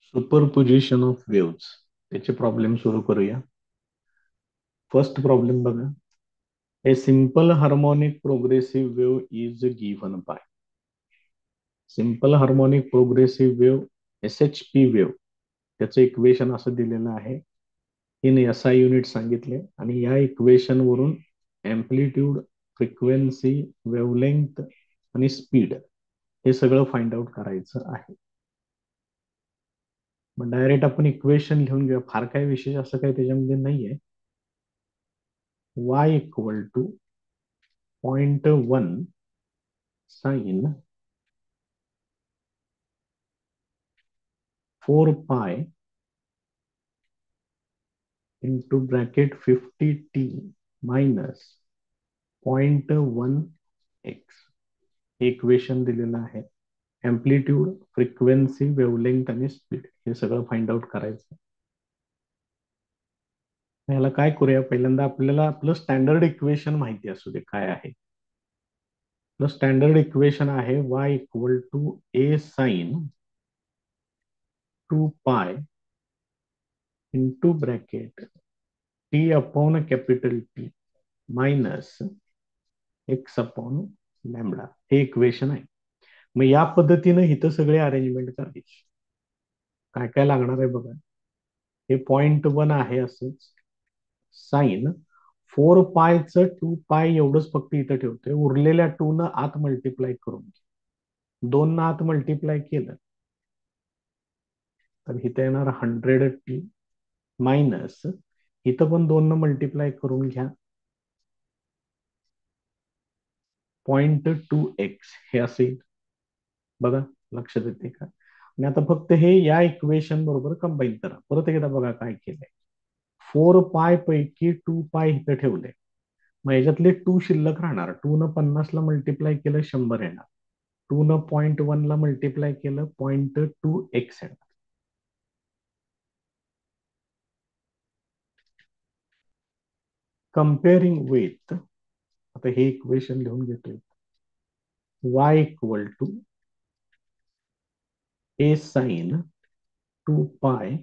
Superposition of waves त्याचे problem सुरू करूया. फर्स्ट प्रॉब्लेम बघा. A simple harmonic progressive wave is given bye. Simple harmonic progressive wave SHP wave त्याचं equation असं दिलेलं आहे. इन SI युनिट सांगितले आणि या इक्वेशन वरून एम्प्लिट्यूड, फ्रिक्वेन्सी, वेव्हलेंथ आणि स्पीड हे सगळं फाइंड आउट करायचं आहे. मग डायरेक्ट आपण इक्वेशन लिहून घेऊया. फार काय विशेष असं काही त्याच्यामध्ये नाहीये. y equal to 0.1 sign 4 pi into bracket 50t minus 0.1x हे इक्वेशन दिलेलं आहे. एम्प्लिट्यूड, फ्रिक्वेन्सी, वेव्हलेंथ आणि स्पीड हे सगळं फाइंड आउट करायचं. याला काय करूया, पहिल्यांदा आपल्याला आपलं स्टँडर्ड इक्वेशन माहिती असू दे काय आहे. आपलं स्टँडर्ड इक्वेशन आहे y equal to a sine 2 pi into bracket T upon capital T minus x upon lambda हे इक्वेशन आहे. मग या पद्धतीनं इथं सगळे अरेंजमेंट करायची. काय काय लागणार आहे बघा. हे 0.1 आहे असंच. साइन 4 पायचं 2 पाय एवढंच फक्त इथं ठेवतोय. उरलेल्या 2 न आत मल्टिप्लाय करून 2 न आत मल्टिप्लाय केलं तर इथं येणार 100t मायनस इथं पण 2 न मल्टिप्लाय करून घ्या 0.2x हे असेल. बघा लक्षात येते का. आणि आता फक्त हे या इक्वेशन बरोबर कंबाईन करा. परत एकदा बघा काय केलंय. 4 पाय पैकी 2 पाय इथं ठेवले. मग याच्यातले 2 शिल्लक राहणार. 2 न 50 ला मल्टिप्लाय केलं 100 येणार. 2 न 0.1 ला मल्टिप्लाय केलं 0.2x येणार. कम्पेअरिंग विथ, आता हे इक्वेशन लिहून घेतोय. y equal to a sine 2 pi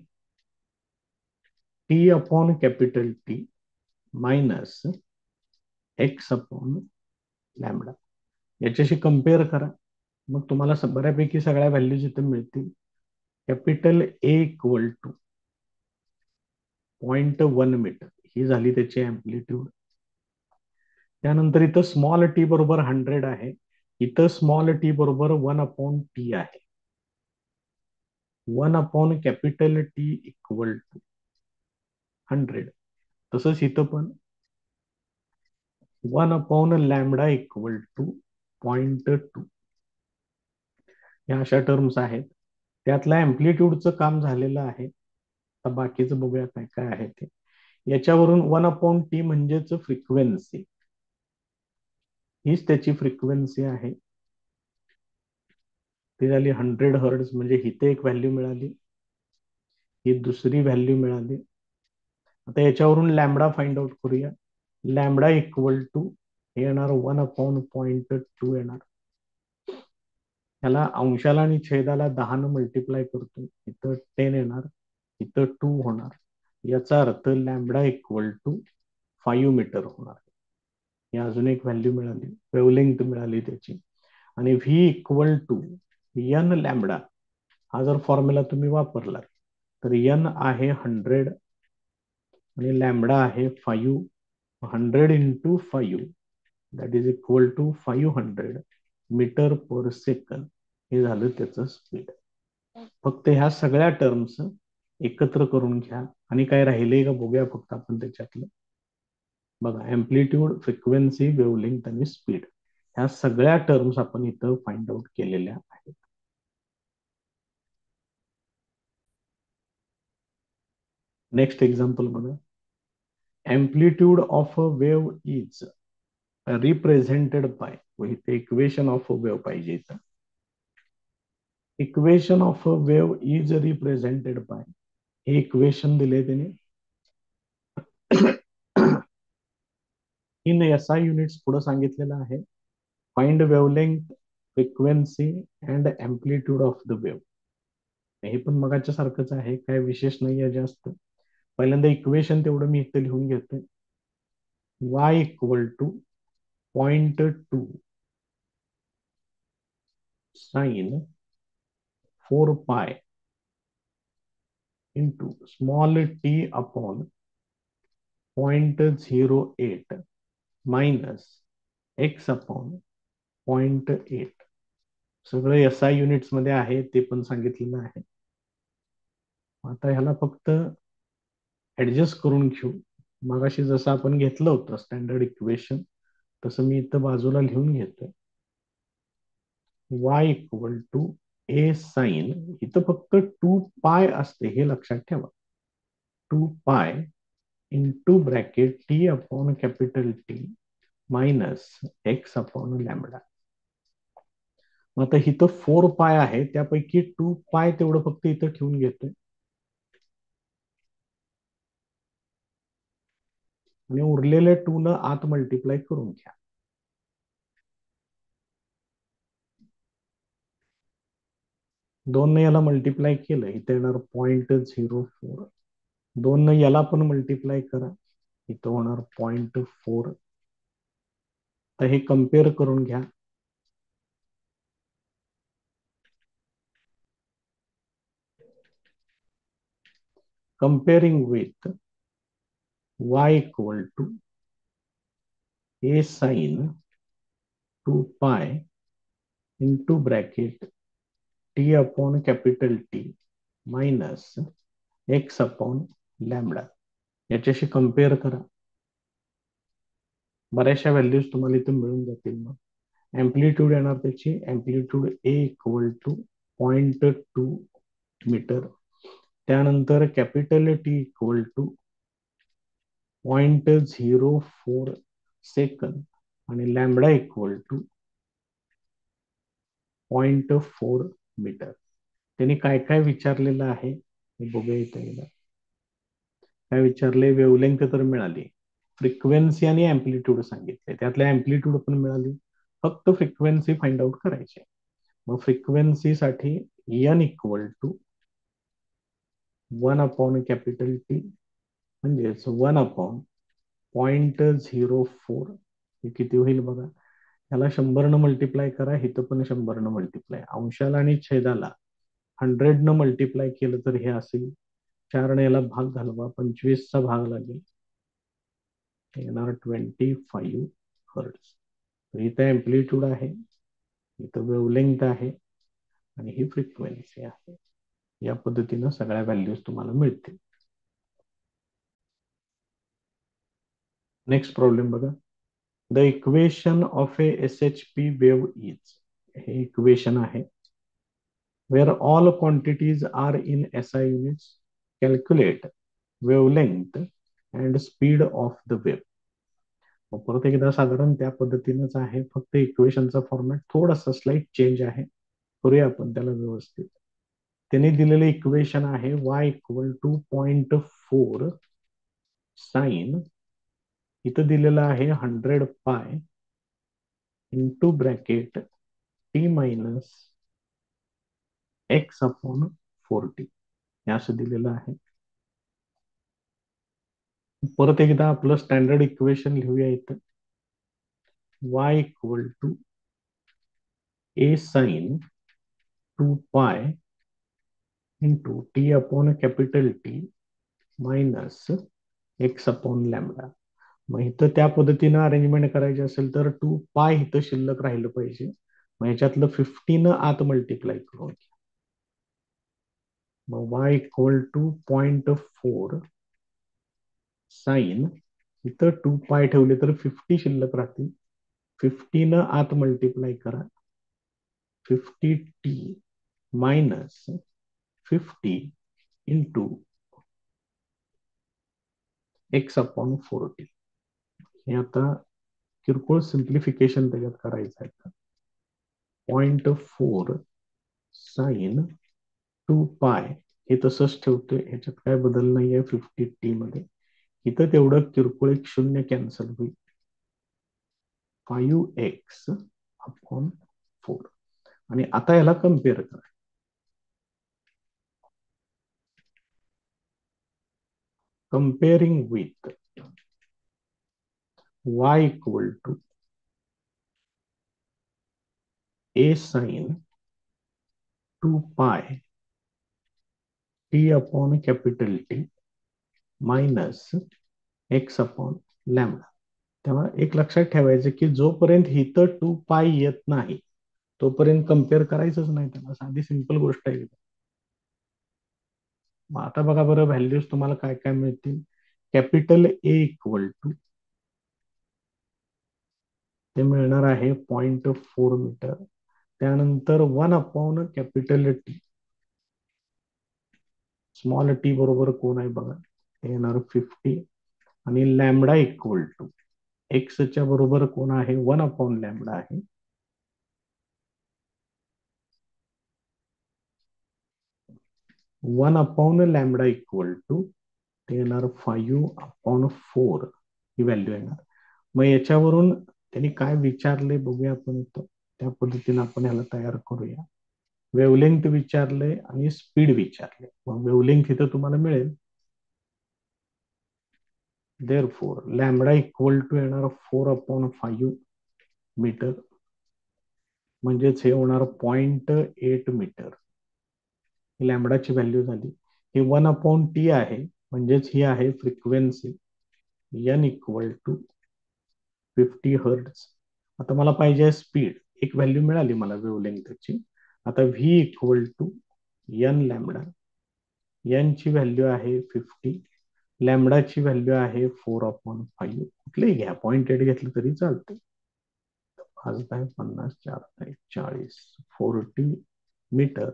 T upon capital T minus x upon lambda याच्याशी कम्पेअर करा. मग तुम्हाला बऱ्यापैकी सगळ्या व्हॅल्यूज इथे मिळतील. Capital A equal to 0.1 metre ही झाली त्याची अँप्लिट्यूड. त्यानंतर इथं स्मॉल टी बरोबर 100 आहे. इथं स्मॉल टी बरोबर 1/t आहे. 1 कॅपिटल टी इक्वल टू 100. तसंच इथं पण 1/लॅमडा इक्वल टू 0.2 या अशा टर्म्स आहेत. त्यातल्या अँप्लिट्यूडचं काम झालेलं आहे. आता बाकीचं बघूया काय काय आहे ते. याच्यावरून 1/t म्हणजेच फ्रिक्वेन्सी, हीच त्याची फ्रिक्वेन्सी आहे. ती झाली 100 हर्ट्ज. म्हणजे इथे एक व्हॅल्यू मिळाली, ही दुसरी व्हॅल्यू मिळाली. आता याच्यावरून लॅमडा फाइंड आउट करूया. लॅमडा इक्वल टू हे येणार 1/0.2 येणार. ह्याला अंशाला आणि छेदाला 10 न मल्टिप्लाय करतो. इथं 10 येणार, इथं 2 होणार. याचा अर्थ लॅमडा इक्वल टू 5 मीटर होणार. ही अजून एक व्हॅल्यू मिळाली, वेव्हलेंथ मिळाली त्याची. आणि v equal to n lambda हा जर फॉर्म्युला तुम्ही वापरला तर एन आहे 100 आणि लॅमडा आहे 5. 100 into 5 that is equal to 500 metre per second हे झालं त्याचं स्पीड. फक्त ह्या सगळ्या टर्म्स एकत्र करून घ्या आणि काय राहिले का बघूया फक्त आपण त्याच्यातलं. बघा एम्प्लिट्यूड, फ्रिक्वेन्सी, वेव्हलेंथ आणि स्पीड ह्या सगळ्या टर्म्स आपण इथं फाइंड आउट केलेल्या आहेत. नेक्स्ट एक्झाम्पल बघा. Amplitude of a wave is represented by, इथे इक्वेशन ऑफ अ वेव्ह पाहिजे इथं. Equation of a wave is represented by हे इक्वेशन दिले त्याने. इन SI युनिट्स पुढे सांगितलेलं आहे. Find wavelength, frequency and amplitude of the wave. हे पण मगाच्या सारखंच आहे, काय विशेष नाही आहे जास्त. पहिल्यांदा इक्वेशन तेवढं मी इथे लिहून घेतोय. y equal to 0.2 sine 4 pi into small t upon 0.08 minus x upon 0.8. सगळं SI युनिट्स मध्ये आहे, ते पण सांगितलेलं आहे. आता ह्याला फक्त ऍडजस्ट करून घेऊ. मगाशी जसं आपण घेतलं होतं स्टँडर्ड इक्वेशन, तसं मी इथं बाजूला लिहून घेतोय. y equal to A sine, इथं फक्त 2 पाय असते हे लक्षात ठेवा. 2 pi into bracket T upon capital T minus x upon lambda. आता इथं 4 पाय आहे, त्यापैकी 2 पाय तेवढं फक्त इथं ठेवून घेतोय आणि उरलेले 2 न आत मल्टिप्लाय करून घ्या. 2 न याला मल्टिप्लाय केलं, इथे येणार 0.04. 2 न याला पण मल्टिप्लाय करा, इथं होणार 0.4. तर हे कम्पेअर करून घ्या. comparing with y equal to a sin 2 pi into bracket t upon capital T minus x upon lambda. याच्याशी कम्पेअर करा, बऱ्याचशा व्हॅल्यूज तुम्हाला इथे मिळून जातील. मग एम्प्लिट्यूड येणार त्याची, amplitude A equal to 0.2 metre, त्यानंतर कॅपिटल टी इक्वल टू 0.04 सेकंद आणि लॅमडा इक्वल टू 0.4 मीटर. त्यांनी काय काय विचारलेलं आहे हे बघूया इथे. काय विचारले, वेवलेंथ तर मिळाली, फ्रिक्वेन्सी आणि अँप्लिट्यूड सांगितले, त्यातल्या अँप्लिट्यूड पण मिळाली, फक्त फ्रिक्वेन्सी फाइंड आउट करायची. मग फ्रिक्वेन्सी साठी n equal to 1 upon capital T म्हणजेच 1 अपॉन 0.04. हे किती होईल बघा, ह्याला 100 न मल्टिप्लाय करा, इथं पण 100 न मल्टिप्लाय, अंशाला आणि छेदाला 100 न मल्टिप्लाय केलं तर हे असेल. 4 ने याला भाग घालवा, 25चा भाग लागेल, येणार 25 हर्ट्ज. इथं अँप्लिट्यूड आहे, इथं वेवलेंथ आहे आणि ही फ्रिक्वेन्सी आहे. या पद्धतीनं सगळ्या व्हॅल्यूज तुम्हाला मिळतील. नेक्स्ट प्रॉब्लेम बघा. The equation of a SHP wave is, हे इक्वेशन आहे. Where all quantities are in SI units, calculate wavelength and speed of the wave. परत एकदा साधारण त्या पद्धतीनंच आहे, फक्त इक्वेशनचा फॉर्मॅट थोडासा स्लाइट चेंज आहे. करूया आपण त्याला व्यवस्थित. त्याने दिलेलं इक्वेशन आहे y इक्वल टू 0.4 साइन, इथं दिलेलं आहे 100 पाय into bracket T minus x upon 40, हे असं दिलेलं आहे. परत एकदा आपलं स्टँडर्ड इक्वेशन लिहूया इथं. y equal to A sine 2 pi into t upon capital T minus x upon lambda. मग इथं त्या पद्धतीनं अरेंजमेंट करायची असेल तर 2 पाय इथं शिल्लक राहिलं पाहिजे. मग ह्याच्यातलं 50 आत मल्टिप्लाय करून घ्या. मग y इक्वल टू 0.4 साइन, इथं 2 पाय ठेवले तर 50 शिल्लक राहतील. 50 आत मल्टिप्लाय करा, 50t minus 50 into x upon 40. हे आता किरकोळ सिम्प्लिफिकेशन त्याच्यात करायचं आहे. 0.4 साइन 2 पाय हे तसंच ठेवतोय, ह्याच्यात काय बदल नाहीये 50t मध्ये. इथं तेवढं किरकोळ एक शून्य कॅन्सल होईल, 5x अपॉन 4. आणि आता याला कम्पेअर करा. comparing with y equal to a sin 2 pi t upon capital T minus x upon lambda. तेव्हा एक लक्षात ठेवायचं की जोपर्यंत इथं 2 पाय येत नाही तोपर्यंत कम्पेअर करायचंच नाही त्याला. साधी सिंपल गोष्ट आहे. मग आता बघा बरं, व्हॅल्यूज तुम्हाला काय काय मिळतील. कॅपिटल ए इक्वल टू ते मिळणार आहे 0.4 मीटर. त्यानंतर 1 upon capital T, small T बरोबर कोण आहे बघा, हे येणार 50. आणि लॅम्बडा इक्वल टू एक्सच्या बरोबर कोण आहे, 1 अपॉन लॅम्बडा आहे. 1 अपॉन लॅम्बडा इक्वल टू ते येणार 5/4 ही व्हॅल्यू येणार. मग याच्यावरून त्यांनी काय विचारले बघूया आपण इथं. त्या पद्धतीने आपण याला तयार करूया. वेवलेंथ विचारले आणि स्पीड विचारले. मग वेवलेंथ इथं तुम्हाला मिळेल. देअरफॉर लॅम्बडा इक्वल टू येणार 4/5 मीटर, म्हणजेच हे होणार 0.8 मीटर. ही लॅम्बडाची व्हॅल्यू झाली. ही 1/T आहे, म्हणजेच ही आहे frequency n equal to 50 hertz. आता मला पाहिजे स्पीड. एक व्हॅल्यू मिळाली मला वेवलेंथची. आता v equal to n lambda. n ची व्हॅल्यू आहे 50, लॅम्बडाची व्हॅल्यू आहे 4/5. कुठलेही घ्या, 0.8 घेतलं तरी चालतं. 5×50 4×40 40 मीटर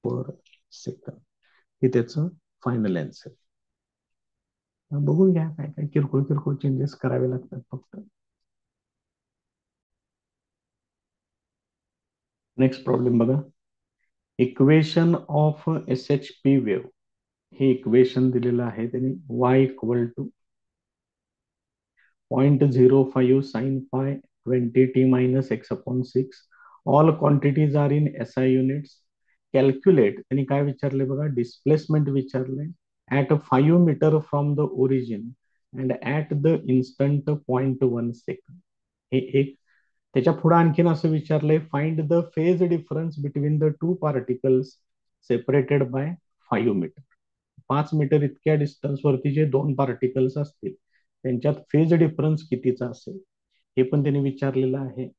पर सेकंड हे त्याचं फायनल आन्सर. बघून घ्या, काय काय किरकोळ किरकोळ चेंजेस करावे लागतात फक्त. नेक्स्ट प्रॉब्लेम बघा. Equation of SHP wave. हे इक्वेशन दिलेलं आहे त्यांनी. y equal to 0.05 sin pi 20t minus x/6. All quantities are in SI units. Calculate, त्यांनी काय विचारले बघा, डिस्प्लेसमेंट विचारले at 5 metre from the origin and at the instant 0.1 second. हे एक. त्याच्या पुढे आणखीन असं विचारलंय, find the phase difference between the two particles separated by 5 metre. 5 metre इतक्या डिस्टन्स वरती जे दोन पार्टिकल्स असतील त्यांच्यात फेज डिफरन्स कितीचा असेल हे पण त्यांनी विचारलेलं आहे.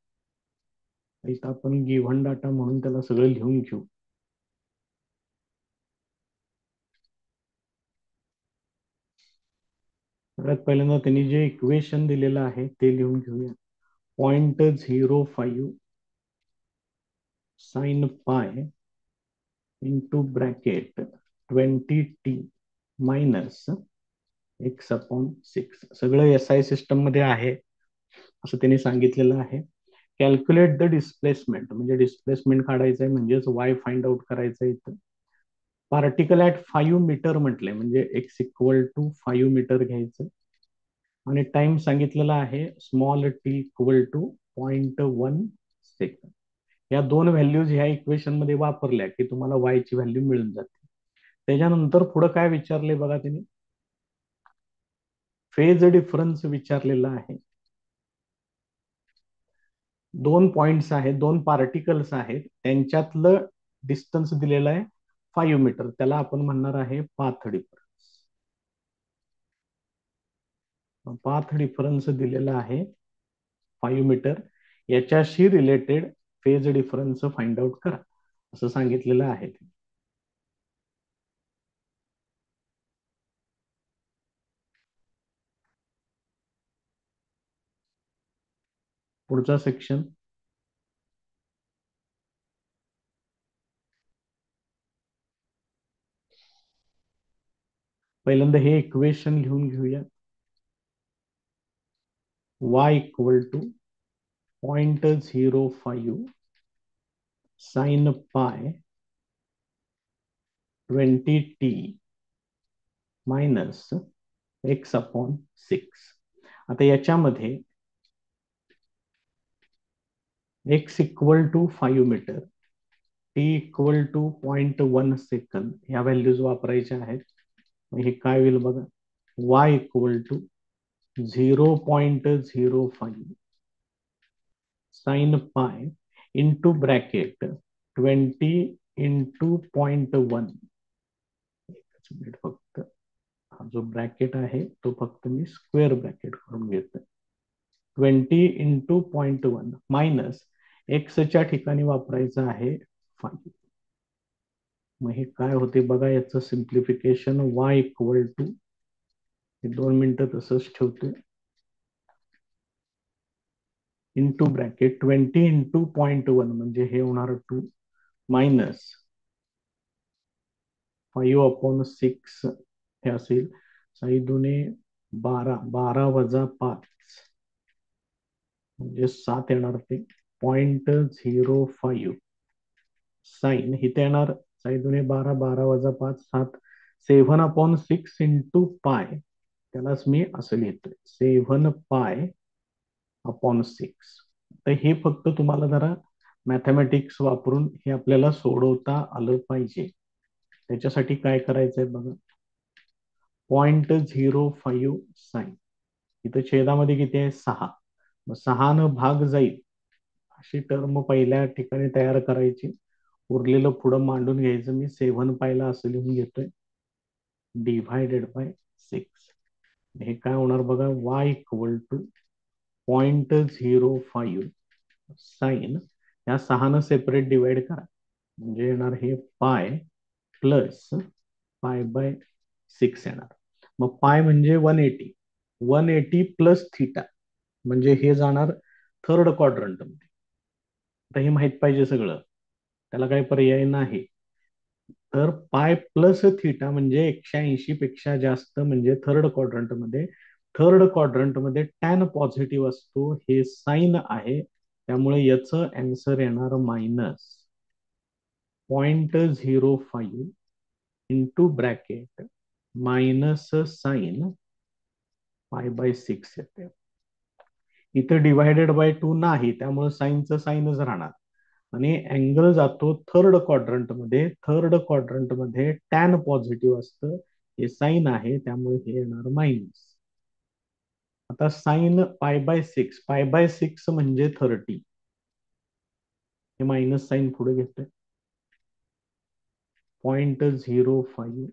इथं आपण गिव्हन डाटा म्हणून त्याला सगळं लिहून घेऊ. सगळ्यात पहिल्यांदा त्यांनी जे इक्वेशन दिलेलं आहे ते लिहून घेऊया. 0.05 sine pi into bracket 20t minus x/6. सगळं SI सिस्टम मध्ये आहे असं त्यांनी सांगितलेलं आहे. कॅल्क्युलेट द डिस्प्लेसमेंट, म्हणजे डिस्प्लेसमेंट काढायचं आहे, म्हणजेच y फाइंड आउट करायचं आहे. इथं पार्टिकल ऍट 5 मीटर म्हटलंय म्हणजे x इक्वल टू 5 मीटर घ्यायचं. आणि टाइम सांगितलेला आहे small t equal to 0.1 second. या दोन व्हॅल्यूज ह्या इक्वेशन मध्ये वापरल्या की तुम्हाला y ची व्हॅल्यू मिळून जाते. त्याच्यानंतर पुढे काय विचारले बघा त्यांनी, फेज डिफरन्स विचारलेला आहे. दोन पॉइंट्स आहेत, दोन पार्टिकल्स आहेत, त्यांच्यातलं डिस्टन्स दिलेलं आहे 5 मीटर. त्याला आपण म्हणणार आहे पाथ डिफरन्स. पाथ डिफरन्स दिलेला आहे 5 मीटर. याच्याशी related phase difference find out करा असं सांगितलेलं आहे. पुढचा सेक्शन. पहिल्यांदा हे इक्वेशन लिहून घेऊया. y इक्वल टू 0.05 साइन पाय 20t मायनस x/6. आता याच्यामध्ये x equal to 5 metre, t equal to 0.1 second ह्या व्हॅल्यूज वापरायच्या आहेत. हे काय होईल बघा, y equal to 0.05 sine pi into bracket 20 × 0.1. Minute फक्त, हा जो ब्रॅकेट आहे तो फक्त मी स्क्वेअर ब्रॅकेट करून घेतोय. 20 × 0.1 मायनस एक्सच्या ठिकाणी वापरायचं आहे 5. मग हे काय होते बघा, याचं सिम्प्लिफिकेशन y इक्वल टू, 2 मिनिटं तसंच ठेवतोय, इंटू ब्रॅकेट 20 × 0.1 म्हणजे हे होणार 2 मायनस 5/6 हे असेल 6×2 = 12, 12 वजा 5 म्हणजे 7 येणार ते 0.05 साइन इथे येणार 6×2 = 12, 12 वजा 5 7, 7/6 इंटू पाय, त्यालाच मी असं लिहितोय 7π/6. तर हे फक्त तुम्हाला जरा मॅथमॅटिक्स वापरून हे आपल्याला सोडवता आलं पाहिजे. त्याच्यासाठी काय करायचंय बघा, 0.05 साइन, इथं छेदामध्ये किती आहे 6, मग 6 न भाग जाईल अशी टर्म पहिल्या ठिकाणी तयार करायची, उरलेलं पुढं मांडून घ्यायचं. मी 7π असं लिहून घेतोय /6. हे काय होणार बघा, y इक्वल टू 0.05 साइन, या 6 सेपरेट डिवाइड करा म्हणजे येणार हे पाय प्लस π/6 येणार. मग पाय म्हणजे 180 प्लस थिटा म्हणजे हे जाणार थर्ड क्वाड्रंट मध्ये. आता हे माहित पाहिजे सगळं, त्याला काही पर्याय नाही. तर पाय प्लस थिटा म्हणजे 180 पेक्षा जास्त म्हणजे थर्ड क्वाड्रंट मध्ये. थर्ड क्वाड्रंट मध्ये टॅन पॉझिटिव्ह असतो, हे साइन आहे, त्यामुळे याचं आन्सर येणार -0.05 इंटू ब्रॅकेट मायनस साइन π/6 येते. इथं डिवायडेड बाय 2 नाही, त्यामुळे साइनचं साइनच राहणार आणि अँगल जातो थर्ड क्वाड्रंट मध्ये. थर्ड क्वाड्रंट मध्ये टॅन पॉझिटिव्ह असतं, हे साइन आहे, त्यामुळे हे येणार मायनस. आता साइन π/6, π/6 म्हणजे 30, हे मायनस साइन पुढे घेतोय 0.05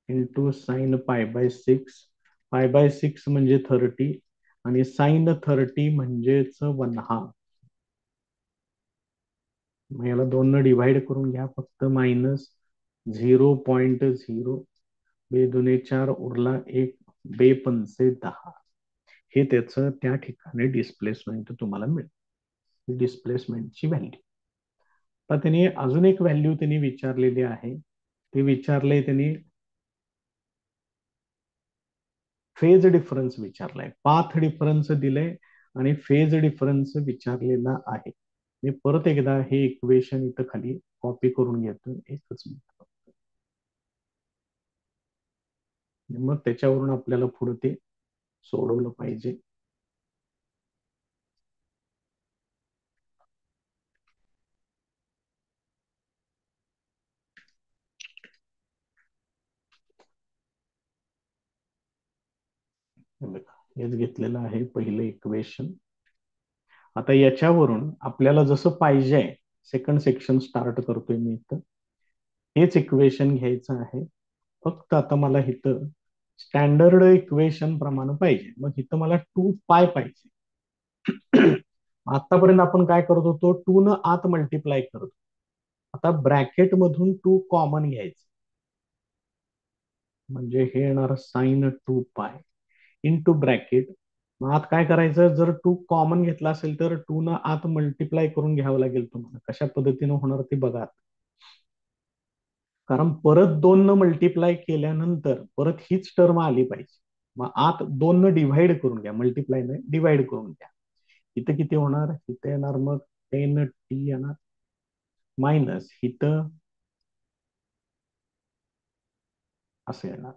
इंटू साइन π/6, π/6 म्हणजे 30 आणि साइन 30 म्हणजेच 1/2. मग याला 2 न डिव्हाइड करून घ्या फक्त, मायनस 0.0, 2×4 उरला 1, 2×5 = 10. हे त्याचं त्या ठिकाणी डिस्प्लेसमेंट तुम्हाला मिळेल, डिस्प्लेसमेंटची व्हॅल्यू. आता त्यांनी अजून एक व्हॅल्यू त्यांनी विचारलेली आहे, ते विचारले त्यांनी फेज डिफरन्स विचारलाय, पाथ डिफरन्स दिलंय आणि फेज डिफरन्स विचारलेला आहे. मी परत एकदा हे इक्वेशन इथं खाली कॉपी करून घेतो, एकच मिनिट. मग त्याच्यावरून आपल्याला पुढे ते सोडवलं पाहिजे. हेच घेतलेलं आहे पहिलं इक्वेशन. आता याच्यावरून आपल्याला जसं पाहिजे, सेकंड सेक्शन स्टार्ट करतोय मी इथं, हेच इक्वेशन घ्यायचं आहे. फक्त आता मला इथं स्टँडर्ड इक्वेशन प्रमाणे पाहिजे, मग इथं मला 2π पाहिजे. आतापर्यंत आपण काय करत होतो, 2 न आत मल्टिप्लाय करतो. आता ब्रॅकेट मधून 2 कॉमन घ्यायचं म्हणजे हे येणार साइन 2π इंटू ब्रॅकेट. मग आत काय करायचं, जर 2 कॉमन घेतला असेल तर 2 न आत मल्टिप्लाय करून घ्यावं लागेल तुम्हाला. कशा पद्धतीने होणार ते बघा, कारण परत 2 न मल्टिप्लाय केल्यानंतर परत हीच टर्म आली पाहिजे. मग आत 2 न डिव्हाइड करून घ्या, मल्टिप्लाय ने डिव्हाइड करून घ्या. इथं किती होणार, इथं येणार मग 10t येणार मायनस इथं असं येणार.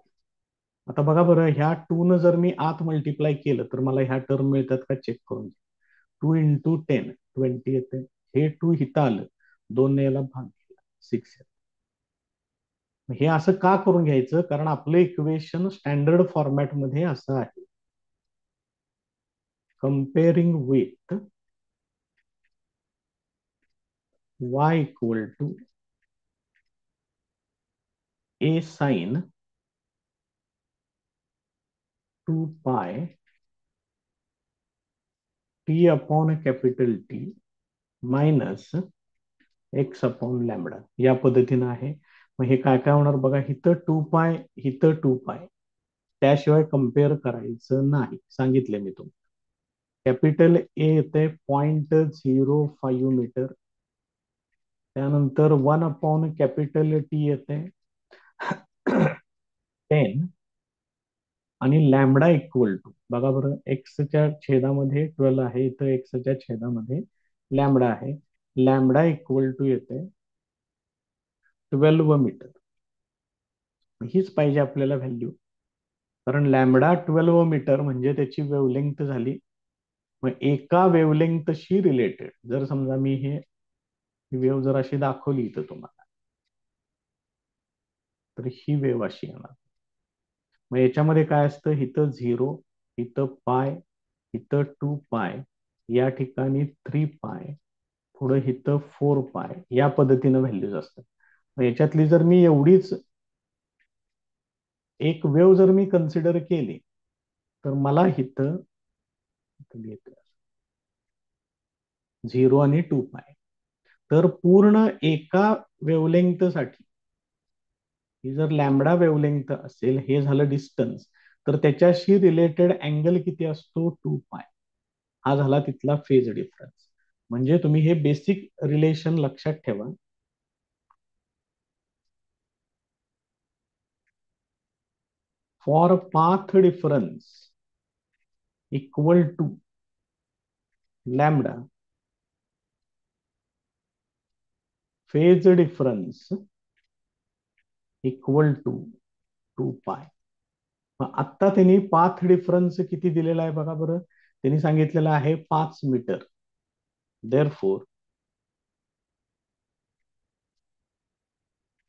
आता बघा बरं, ह्या 2 न जर मी आत मल्टिप्लाय केलं तर मला ह्या टर्म मिळतात का, चेक करून घ्या. 2 × 10 20 येते, हे 2 इथं आलं, 2 ने याला भाग केला 6 येतं. हे असं का करून घ्यायचं, कारण आपलं इक्वेशन स्टँडर्ड फॉर्मॅटमध्ये असं आहे, comparing with y equal to a sine 2 pi T upon capital T minus x upon lambda, या पद्धतीनं आहे. मग हे काय काय होणार बघा, इथं 2 पाय, इथं 2 पाय, त्याशिवाय कम्पेअर करायचं नाही, सांगितले मी तुम्हाला. कॅपिटल ए येते 0.05 मीटर, त्यानंतर 1 अपॉन कॅपिटल टी येते 10, आणि लॅमडा इक्वल टू, बघा बरं, एक्सच्या छेदामध्ये 12 आहे, इथं एक्सच्या छेदामध्ये लॅमडा आहे, लॅमडा इक्वल टू येते 12 मीटर. हीच पाहिजे आपल्याला व्हॅल्यू, कारण लॅमडा 12 मीटर म्हणजे त्याची वेवलेंग्थ झाली. मग एका वेवलेंग्थशी रिलेटेड जर समजा मी हे वेव जर अशी दाखवली इथं तुम्हाला, तर ही वेव अशी येणार. मग याच्यामध्ये काय असतं, इथं 0, इथं पाय, इथं 2 पाय, या ठिकाणी 3 पाय, पुढं इथं 4 पाय, या पद्धतीनं व्हॅल्यूज असतात. मग याच्यातली जर मी एवढीच एक वेव जर मी कन्सिडर केली, तर मला इथं 0 आणि 2 पाय, तर पूर्ण एका वेवलेंग्थसाठी ही जर लॅमडा वेवलेंग्थ असेल, हे झालं डिस्टन्स, तर त्याच्याशी रिलेटेड अँगल किती असतो, 2 पाय. हा झाला तिथला फेज डिफरन्स. म्हणजे तुम्ही हे बेसिक रिलेशन लक्षात ठेवा. For path difference equal to lambda, phase difference equal to 2 pi. मग आत्ता त्यांनी पाथ डिफरन्स किती दिलेला आहे बघा बरं, त्यांनी सांगितलेलं आहे 5 metre. Therefore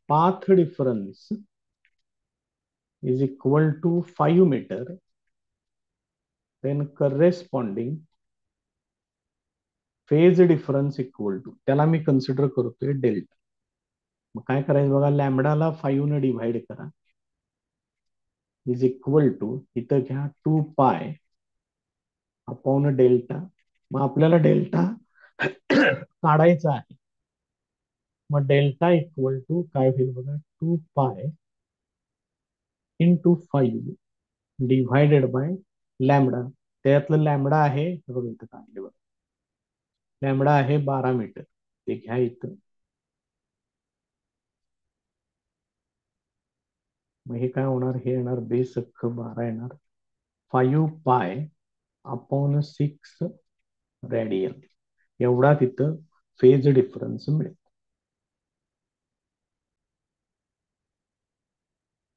path difference is equal to 5 meter, then corresponding phase difference equal to, त्याला मी कन्सिडर करतोय डेल्टा. मग काय करायचं बघा, लॅमडाला 5 ने डिव्हाइड करा, इज इक्वल टू, इथं घ्या 2 पाय अपॉन डेल्टा. मग आपल्याला डेल्टा काढायचा आहे. मग डेल्टा इक्वल टू काय होईल बघा, 2 pi into 5 divided by lambda. त्यातलं लॅमडा आहे, हे बघा इथं काढले बघा, लॅमडा आहे 12 मीटर, ते घ्या इथं. मग हे काय होणार, हे येणार बेस अख्ख 12 येणार, 5 पाय अपॉन 6 रेडियन, एवढा तिथं फेज डिफरन्स मिळेल.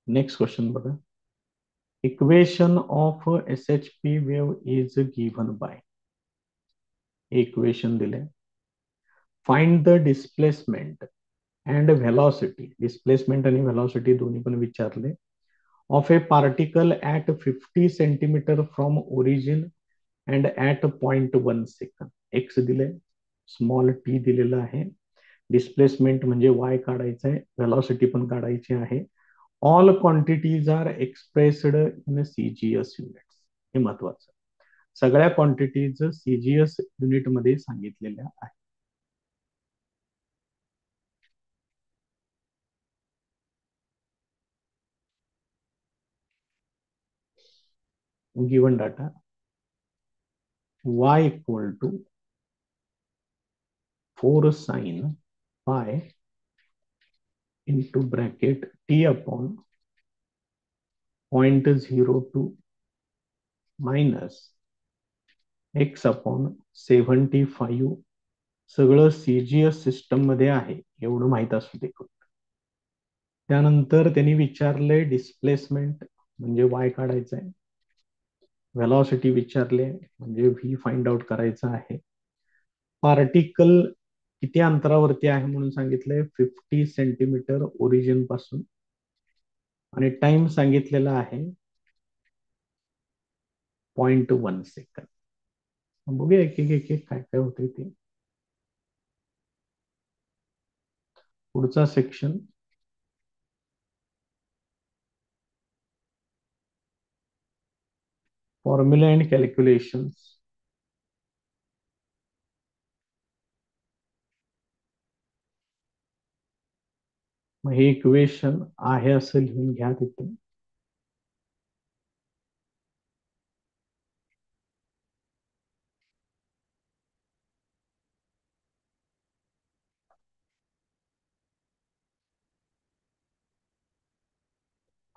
नेक्स्ट क्वेश्चन बघा, equation of S H P wave is given by, equation दिले, find the displacement and velocity, displacement आणि व्हेलॉसिटी दोन्ही पण विचारले, of a particle at 50 centimetre from origin and at 0.1 second. X दिले, small T दिलेलं आहे, displacement म्हणजे Y काढायचं आहे, व्हेलॉसिटी पण काढायची आहे. All quantities are expressed in CGS units, हे महत्वाचं, सगळ्या क्वांटिटीज सीजीएस युनिट मध्ये सांगितलेल्या आहेत. Given data, y equal to 4 sine pi into bracket T upon 0.02 minus x upon 75, सगळं सीजीएस सिस्टम मध्ये आहे, एवढं माहित असू दे. त्यानंतर त्यांनी विचारले डिस्प्लेसमेंट म्हणजे वाय काढायचं आहे, व्हेलॉसिटी विचारले म्हणजे व्ही फाइंड आउट करायचं आहे, पार्टिकल किती अंतरावरती आहे म्हणून सांगितलंय, 50 सेंटीमीटर ओरिजिन पासून, आणि टाइम सांगितलेला आहे 0.1 सेकंद. बघूया एक एक एक एक काय काय होते ते. पुढचा सेक्शन, फॉर्म्युला अँड कॅल्क्युलेशन्स. मग हे इक्वेशन आहे असं लिहून घ्या तिथे.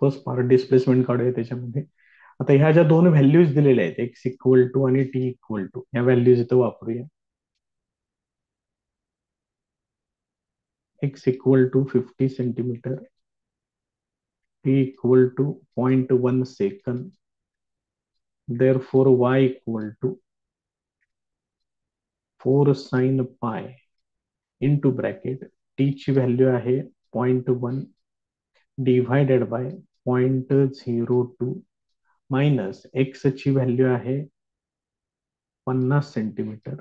फर्स्ट पार्ट डिस्प्लेसमेंट काढूया त्याच्यामध्ये. आता ह्या ज्या दोन व्हॅल्यूज दिलेल्या आहेत, एक्स इक्वल टू आणि टी इक्वल टू, या व्हॅल्यूज इथं वापरूया. X equal to 50 centimetre, t equal to 0.1 second. therefore y equal to 4 sine pi into bracket, t ची व्हॅल्यू आहे 0.1 डिव्हायडेड बाय 0.02 मायनस एक्स ची व्हॅल्यू आहे 50 सेंटीमीटर.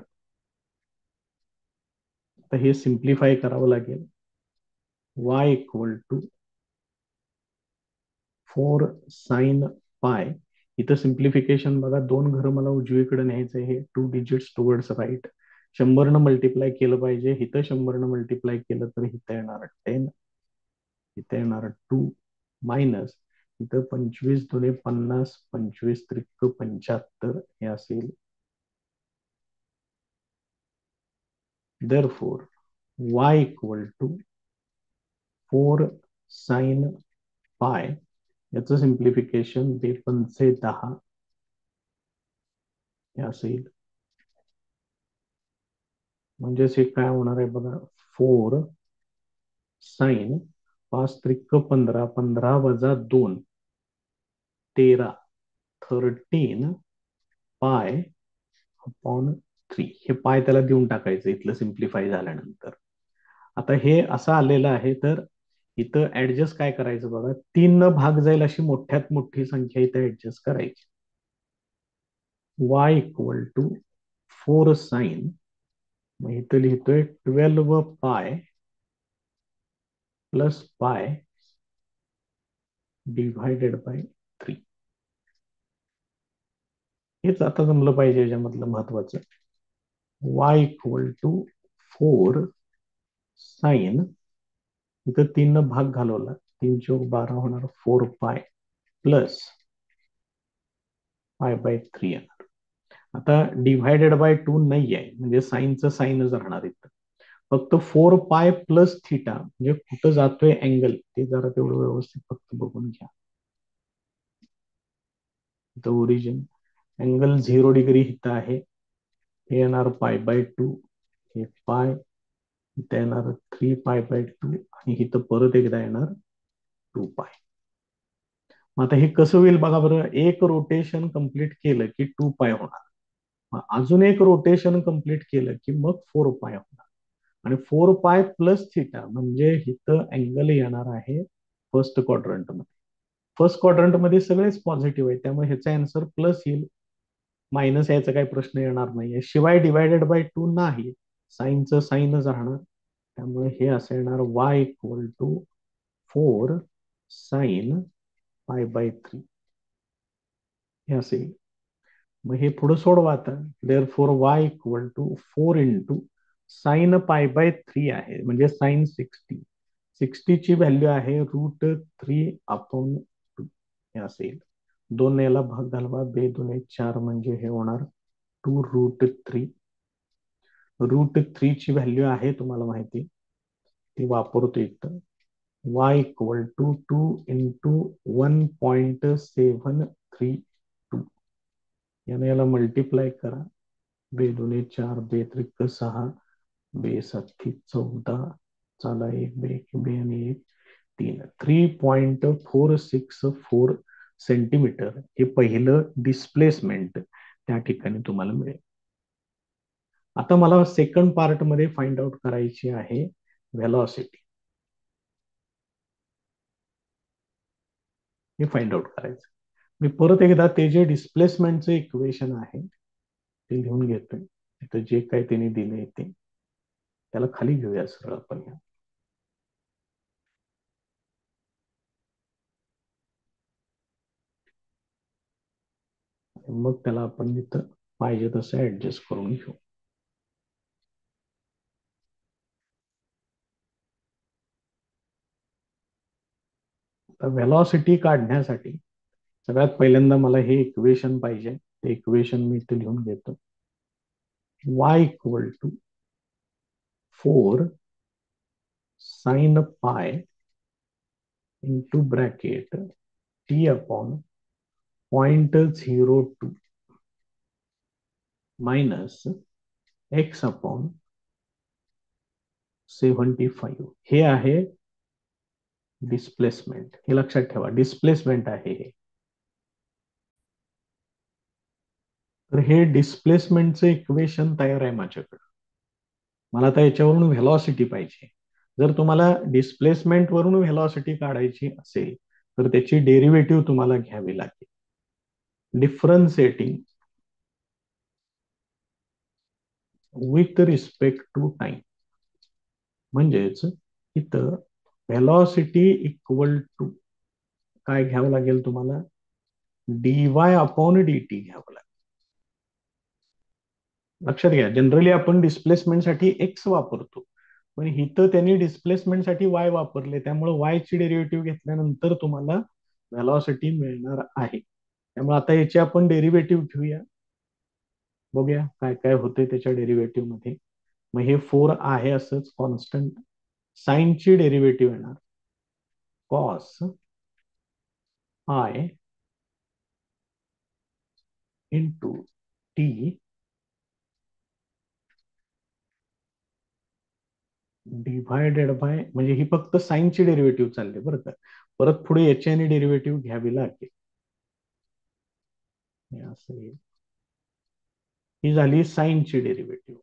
तर हे सिम्प्लिफाय करावं लागेल. y इक्वल टू 4 साइन पाय. इथं सिम्प्लिफिकेशन बघा, दोन घर मला उजवीकडे न्यायचं आहे, 2 डिजिट्स टुवर्ड्स राईट. 100 मल्टिप्लाय केलं पाहिजे, इथं 100 मल्टिप्लाय केलं तर इथं येणार 10, इथं येणार 2 मायनस इथं 25 दुने 50, 25 त्रिक 75 हे असेल. therefore y equal to 4 sine pi, याचं सिम्प्लिफिकेशन 2×10 हे असेल. म्हणजेच हे काय होणार आहे बघा, 4 साइन 5 त्रिक 15, 15 वजा 2 13, 13 पाय अपॉन 3. हे पाय त्याला देऊन टाकायचं इथलं सिम्प्लिफाय झाल्यानंतर. आता हे असं आलेलं आहे, तर इथं ऍडजस्ट काय करायचं बघा, 3 न भाग जाईल अशी मोठ्यात मोठी संख्या इथं ऍडजस्ट करायची. y इक्वल टू 4 साइन, मग इथं लिहितोय 12 पाय प्लस पाय डिव्हायडेड बाय 3. हेच आता जमलं पाहिजे याच्यामधलं महत्वाचं. y इक्वल टू 4 साइन, इथं 3 न भाग घालवला, 3 चौक 12 होणार, 4 पाय प्लस पाय बाय 3 येणार. आता डिव्हायडेड बाय 2 नाही आहे, म्हणजे साईनचं साईनच राहणार इथं. फक्त 4 पाय प्लस थिटा, म्हणजे कुठं जातोय अँगल ते जरा तेवढं व्यवस्थित फक्त बघून घ्या. इथं ओरिजिन अँगल 0 डिग्री इथं आहे, हे येणार पाय बाय 2, हे पाय, इथं येणार 3 पाय बाय 2 आणि इथं परत एकदा येणार 2 पाय. मग आता हे कसं होईल बघा बरं, एक रोटेशन कंप्लीट केलं की 2 पाय होणार, मग अजून एक रोटेशन कंप्लीट केलं की मग 4 पाय होणार, आणि 4 पाय प्लस थिटा म्हणजे इथं अँगल येणार आहे फर्स्ट क्वाड्रंट मध्ये. फर्स्ट क्वाड्रंट मध्ये सगळेच पॉझिटिव्ह आहे, त्यामुळे ह्याचा आन्सर प्लस येईल, मायनस यायचा काही प्रश्न येणार नाहीये. शिवाय डिवायडेड बाय 2 नाही, साईनचं साईनच राहणार, त्यामुळे हे असं येणार y equal to 4 sine pi by 3 हे असेल. मग हे पुढे सोडवा आता. Therefore y equal to 4 into sine pi by 3 आहे, म्हणजे साइन 60, 60 ची व्हॅल्यू आहे √3 अपॉन 2 हे असेल. 2 याला भाग घालवा, 2 2 4 म्हणजे हे होणार 2√3. √3 ची व्हॅल्यू आहे तुम्हाला माहिती, ती वापरतो इथं. y इक्वल टू 2 इंटू 1.732, याने याला मल्टिप्लाय करा, 2 2 4, 2 त्रिक 6, 2 7 14, चला 1 2 2 आणि 1 3, 3.464 सेंटीमीटर हे पहिलं डिस्प्लेसमेंट त्या ठिकाणी तुम्हाला मिळेल. आता मला सेकंड पार्ट मध्ये फाइंड आउट करायची आहे व्हेलॉसिटी. हे फाइंड आउट करायचं. मी परत एकदा ते जे डिस्प्लेसमेंटचं इक्वेशन आहे ते लिहून घेतोय. तिथं जे काही त्यांनी दिले ते त्याला खाली घेऊया सरळ आपण. मग त्याला आपण तिथं पाहिजे तसं ऍडजस्ट करून घेऊ. तर व्हेलॉसिटी काढण्यासाठी सगळ्यात पहिल्यांदा मला हे इक्वेशन पाहिजे. ते इक्वेशन मी इथे लिहून घेतो. y equal to 4 sine pi into bracket t upon 0.02 minus x upon 75. हे आहे डिस्प्लेसमेंट. हे लक्षात ठेवा, डिस्प्लेसमेंट आहे हे. तर हे डिस्प्लेसमेंटचं इक्वेशन तयार आहे माझ्याकडे. मला आता याच्यावरून व्हेलॉसिटी पाहिजे. जर तुम्हाला डिस्प्लेसमेंट वरून व्हेलॉसिटी काढायची असेल तर त्याची डेरिव्हेटिव्ह तुम्हाला घ्यावी लागेल. Differentiating with respect to time. म्हणजेच इथं व्हेलॉसिटी इक्वल टू काय घ्यावं लागेल तुम्हाला, dy अपॉन dt घ्यावं लागेल. लक्षात घ्या, जनरली आपण डिस्प्लेसमेंटसाठी एक्स वापरतो, पण इथं त्यांनी डिस्प्लेसमेंटसाठी वाय वापरले, त्यामुळे वाय ची डेरिव्हेटिव्ह घेतल्यानंतर तुम्हाला व्हेलॉसिटी मिळणार आहे. त्यामुळे आता याची आपण डेरिव्हेटिव्ह घेऊया, बघूया काय काय होते त्याच्या डेरिव्हेटिव्ह मध्ये. मग हे 4 आहे असंच कॉन्स्टंट. साईनची डेरिव्हेटिव्ह येणार cos I into T divided by, म्हणजे ही फक्त साईनची डेरिव्हेटिव्ह चालली बरं का. परत पुढे याची आणि डेरिव्हेटिव्ह घ्यावी लागेल. ही झाली साईनची डेरिव्हेटिव्ह.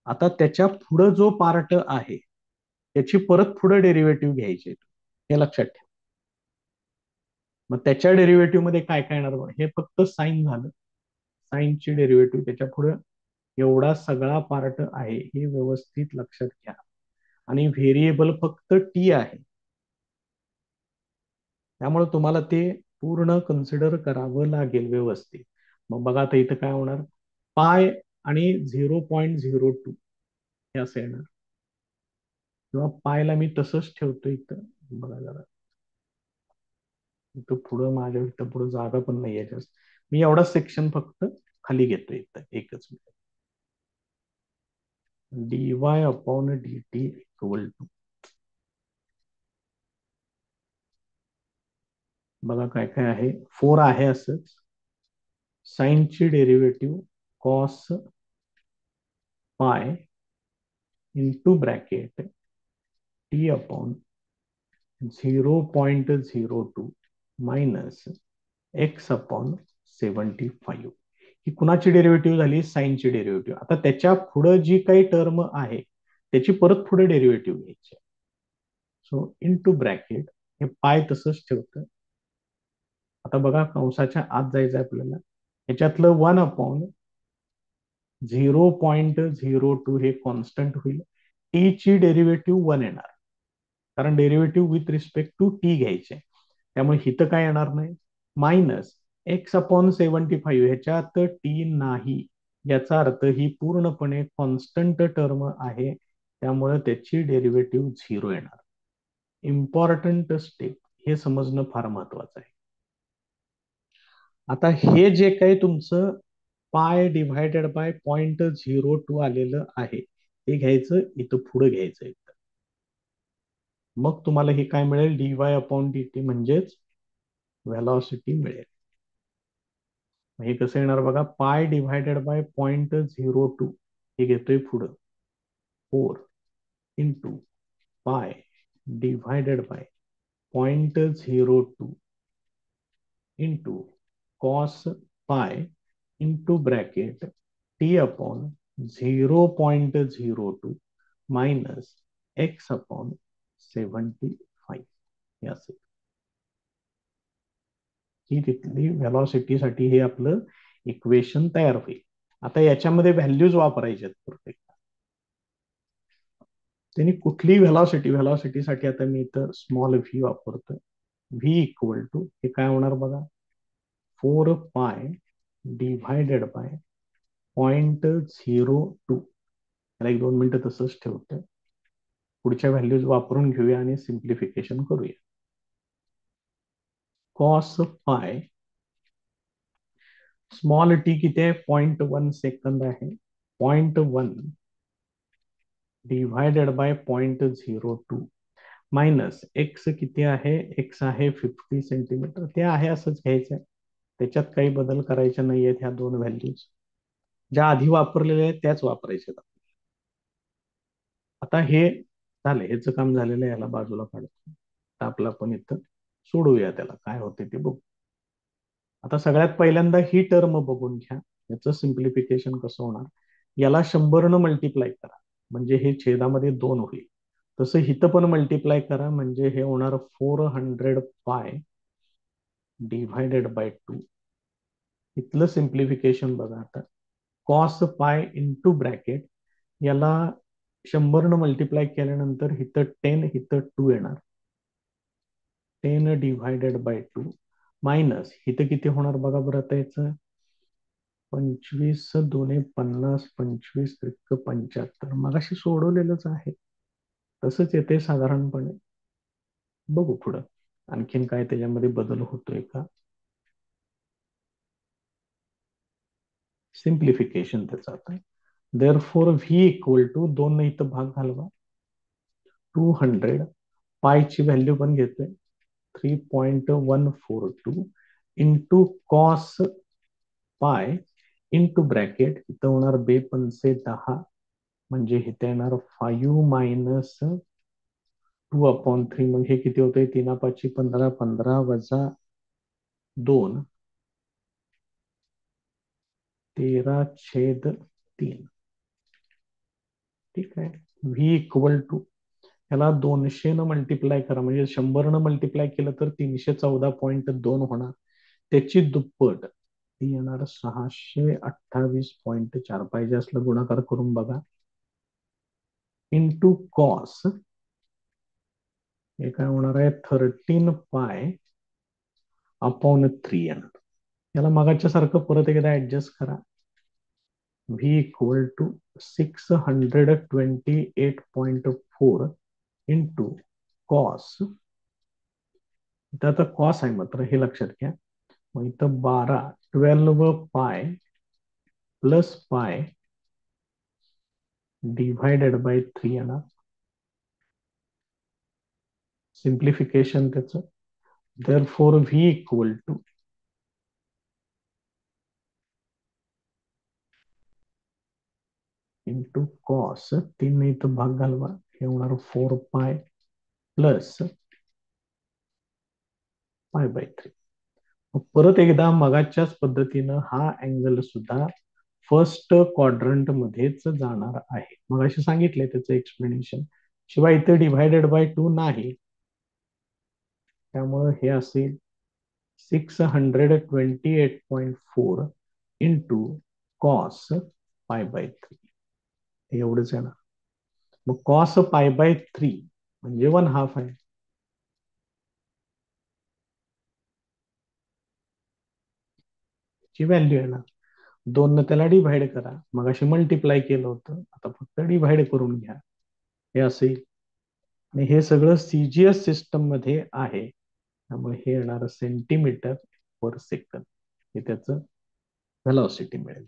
आता त्याच्या पुढे जो पार्ट आहे त्याची परत पुढे डेरिव्हेटिव्ह घ्यायची, हे लक्षात ठेवा. मग त्याच्या डेरिव्हेटिव्ह मध्ये काय काय येणार, हे फक्त साईन झालं. साईनची डेरिव्हेटिव्ह त्याच्या पुढे एवढा सगळा पार्ट आहे, हे व्यवस्थित लक्षात घ्या. आणि व्हेरिएबल फक्त टी आहे, त्यामुळे तुम्हाला ते पूर्ण कन्सिडर करावं लागेल व्यवस्थित. मग बघा आता इथं काय होणार, पाय आणि 0.02 हे असं येणार, किंवा पायला मी तसंच ठेवतो इथं. बघा जरा इथं पुढं, माझ्या इथं पुढं जागा पण नाही आहे जास्त. मी एवढा सेक्शन फक्त खाली घेतो इथं एकच minute. dy upon dt equal to, बघा काय काय आहे. 4 आहे असंच, साईनची derivative cos pi into bracket T upon 0.02 minus x upon 75. ही कुणाची डेरिव्हेटिव्ह झाली, साईनची डेरिव्हेटिव्ह. आता त्याच्या पुढे जी काही टर्म आहे त्याची परत पुढे डेरिव्हेटिव्ह घ्यायची. सो इंटू ब्रॅकेट, हे पाय तसंच ठेवतं. आता बघा कंसाच्या आत जायचं आपल्याला, ह्याच्यातलं 1 अपॉन 0.02 हे कॉन्स्टंट होईल. टी ची डेरिव्हेटिव्ह 1 येणार, कारण derivative with respect to t घ्यायचे, त्यामुळे हिथं काय येणार नाही. मायनस एक्स अपॉन 75, ह्याच्यात टी नाही, याचा अर्थ ही पूर्णपणे कॉन्स्टंट टर्म आहे, त्यामुळे त्याची डेरिव्हेटिव्ह 0 येणार. इम्पॉर्टंट स्टेप, हे समजणं फार महत्वाचं आहे. आता हे जे काही तुमचं पाय डिव्हायडेड बाय 0.02 आलेलं आहे ते घ्यायचं, इथं पुढे घ्यायचं. मग तुम्हाला हे काय मिळेल, dy अपॉन dt म्हणजेच व्हेलॉसिटी मिळेल. हे कसं येणार बघा, पाय डिव्हायडेड बाय 0.02 हे घेतोय पुढं, 4 into pi divided by 0.02 into cos pi into bracket T upon 0.02 minus x upon 75 हे असेल. ही तिथली व्हेलॉसिटीसाठी हे आपलं इक्वेशन तयार होईल. आता याच्यामध्ये व्हॅल्यूज वापरायचे आहेत प्रत्येक. त्यांनी कुठली व्हेलॉसिटीसाठी आता मी इथं स्मॉल व्ही वापरतोय. व्ही इक्वल टू हे काय होणार बघा, 4 पाय डिव्हायडेड बाय 0.02. त्याला 1-2 मिनिटं तसंच ठेवतोय. पुढच्या व्हॅल्यूज वापरून घेऊया आणि सिम्प्लिफिकेशन करूया. कॉस पाय स्मॉल टी किती आहे, 0.1 सेकंद आहे. 0.1 डिव्हायडेड बाय 0.02 मायनस एक्स किती आहे, एक्स आहे 50 सेंटीमीटर. ते आहे असंच घ्यायचंय, त्याच्यात काही बदल करायचे नाहीयेत. ह्या दोन व्हॅल्यूज ज्या आधी वापरलेल्या आहेत त्याच वापरायच्या. आता हे झालं, ह्याचं काम झालेलं आहे, याला बाजूला काढतो. आता आपलं आपण इथं सोडूया, त्याला काय होते ते बघू. आता सगळ्यात पहिल्यांदा ही टर्म बघून घ्या, याचं सिम्प्लिफिकेशन कसं होणार. याला 100 मल्टिप्लाय करा म्हणजे हे छेदामध्ये 2 होईल. तसं हिथं पण मल्टिप्लाय करा म्हणजे हे होणार 400 पाय डिव्हायडेड बाय 2. इथलं सिम्प्लिफिकेशन बघा. आता कॉस पाय इंटू ब्रॅकेट, याला 100 मल्टिप्लाय केल्यानंतर इथं 10 इथं 2 येणार. 10 डिव्हायडेड बाय 2 मायनस इथं किती होणार बघा बरं. आता याचं 25 2 50, 25 त्रिक 75. मगाशी सोडवलेलंच आहे, तसंच येते साधारणपणे. बघू पुढं आणखीन काय त्याच्यामध्ये बदल होतोय का. सिम्प्लिफिकेशन त्याचं आता. देअरफॉर व्ही इक्वल टू 2 ने इथं भाग घालवा. 200 पायची व्हॅल्यू पण घेतोय 3.142 into cos pi into bracket, इथं होणार 2×5 म्हणजे इथे येणार 5 मायनस 2/3. मग हे किती होते, 3×5 15, 15 वजा 2 13/3. ठीक आहे. व्ही इक्वल टू ह्याला 200 न मल्टिप्लाय करा म्हणजे 100 न मल्टिप्लाय केलं तर 314.2 होणार. त्याची दुप्पट ती येणार 628.4. पाहिजे असलं गुणाकार करून बघा. इंटू कॉस हे काय होणार आहे, 13 पाय अपॉन 3 येणार. याला मगाच्या सारखं परत एकदा ऍडजस्ट करा. V equal to 628.4 into cos, इथं आता कॉस आहे मात्र हे लक्षात घ्या. मग इथं 12 पाय प्लस पाय डिव्हायडेड बाय 3 येणार. सिम्प्लिफिकेशन त्याचं. Therefore V equal two into cos 3 ने इथं भाग घालवा, हे होणार 4 पाय प्लस पाय बाय 3. परत एकदा मगाच्याच पद्धतीनं हा अँगल सुद्धा फर्स्ट क्वाड्रंट मध्येच जाणार आहे. मग असे सांगितले त्याचं एक्सप्लेनेशन. शिवाय इथे डिव्हायडेड बाय 2 नाही, त्यामुळे हे असेल 628.4 इंटू कॉस पाय बाय 3. एवढंच आहे ना. मग कॉस पाय बाय 3 म्हणजे 1/2 आहे. ची व्हॅल्यू आहे ना. 2 न त्याला डिव्हाइड करा, मग अशी मल्टिप्लाय केलं होतं, आता फक्त डिव्हाइड करून घ्या. हे असेल आणि हे सगळं सीजीएस सिस्टम मध्ये आहे, त्यामुळे हे येणार सेंटीमीटर पर सेकंद. हे त्याचं व्हेलॉसिटी मिळेल.